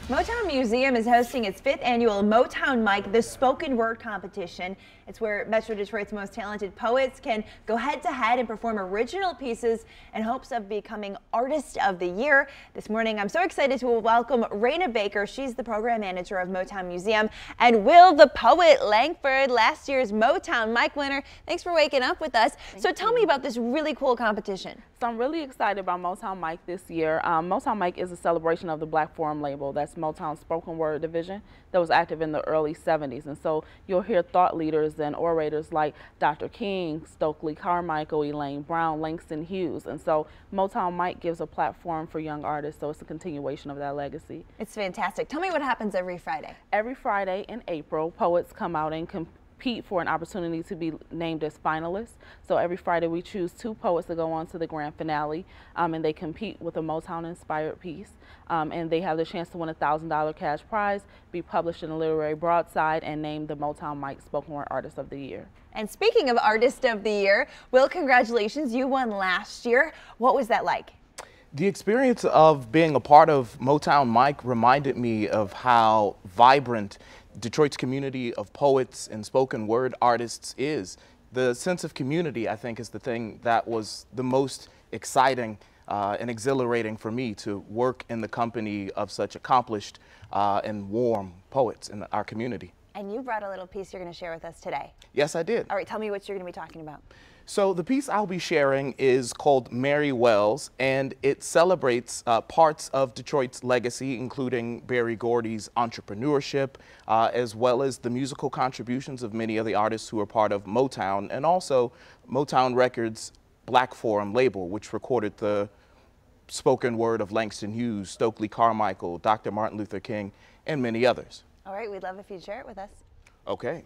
Motown Museum is hosting its 5th annual Motown Mic, the spoken word competition. It's where Metro Detroit's most talented poets can go head-to-head and perform original pieces in hopes of becoming Artist of the Year. This morning, I'm so excited to welcome Raina Baker. She's the program manager of Motown Museum, and Will the Poet Langford, last year's Motown Mic winner. Thanks for waking up with us. So tell me about this really cool competition. So I'm really excited about Motown Mic this year. Motown Mic is a celebration of the Black Forum label. That's Motown's spoken word division that was active in the early 70s. And so you'll hear thought leaders and orators like Dr. King, Stokely Carmichael, Elaine Brown, Langston Hughes. And so Motown Mic gives a platform for young artists, so it's a continuation of that legacy. It's fantastic. Tell me what happens every Friday. Every Friday in April, poets come out and compete for an opportunity to be named as finalists. So every Friday we choose 2 poets to go on to the grand finale, and they compete with a Motown inspired piece, and they have the chance to win a $1,000 cash prize, be published in a literary broadside, and named the Motown Mic Spoken Word Artist of the Year. And speaking of Artist of the Year, Will, congratulations, you won last year. What was that like? The experience of being a part of Motown Mic reminded me of how vibrant Detroit's community of poets and spoken word artists is. The sense of community, I think, is the thing that was the most exciting and exhilarating for me, to work in the company of such accomplished and warm poets in our community. And you brought a little piece you're going to share with us today. Yes, I did. All right, tell me what you're going to be talking about. So the piece I'll be sharing is called Mary Wells, and it celebrates parts of Detroit's legacy, including Berry Gordy's entrepreneurship, as well as the musical contributions of many of the artists who are part of Motown, and also Motown Records' Black Forum label, which recorded the spoken word of Langston Hughes, Stokely Carmichael, Dr. Martin Luther King, and many others. All right, we'd love if you'd share it with us. Okay.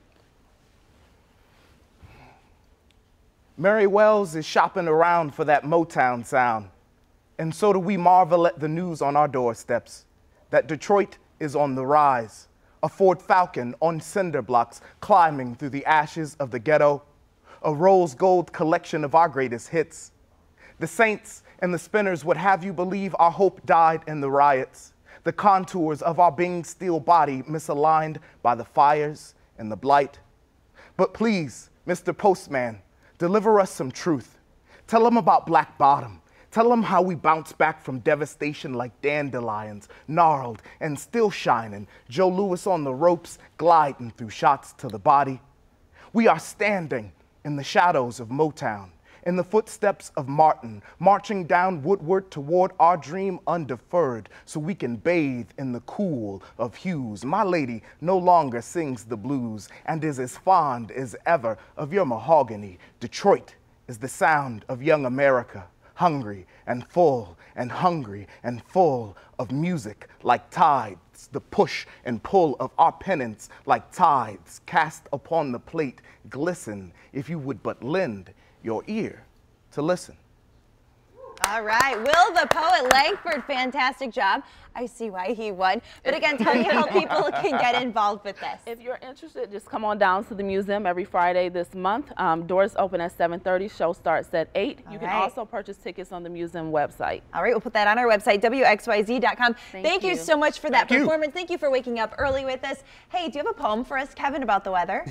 Mary Wells is shopping around for that Motown sound, and so do we marvel at the news on our doorsteps, that Detroit is on the rise, a Ford Falcon on cinder blocks climbing through the ashes of the ghetto, a rose gold collection of our greatest hits. The Saints and the Spinners would have you believe our hope died in the riots, the contours of our being steel body misaligned by the fires and the blight. But please, Mr. Postman, deliver us some truth. Tell them about Black Bottom. Tell them how we bounce back from devastation like dandelions, gnarled and still shining. Joe Louis on the ropes, gliding through shots to the body. We are standing in the shadows of Motown, in the footsteps of Martin, marching down Woodward toward our dream undeferred, so we can bathe in the cool of Hughes. My lady no longer sings the blues and is as fond as ever of your mahogany. Detroit is the sound of young America, hungry and full and hungry and full of music like tides, the push and pull of our pennants like tides cast upon the plate glisten if you would but lend your ear to listen. All right, Will the Poet Langford, fantastic job. I see why he won. But again, tell me how people can get involved with this. If you're interested, just come on down to the museum every Friday this month. Doors open at 7:30, show starts at 8. You can also purchase tickets on the museum website. All right, we'll put that on our website, WXYZ.com. Thank you so much for that performance. Thank you for waking up early with us. Hey, do you have a poem for us, Kevin, about the weather?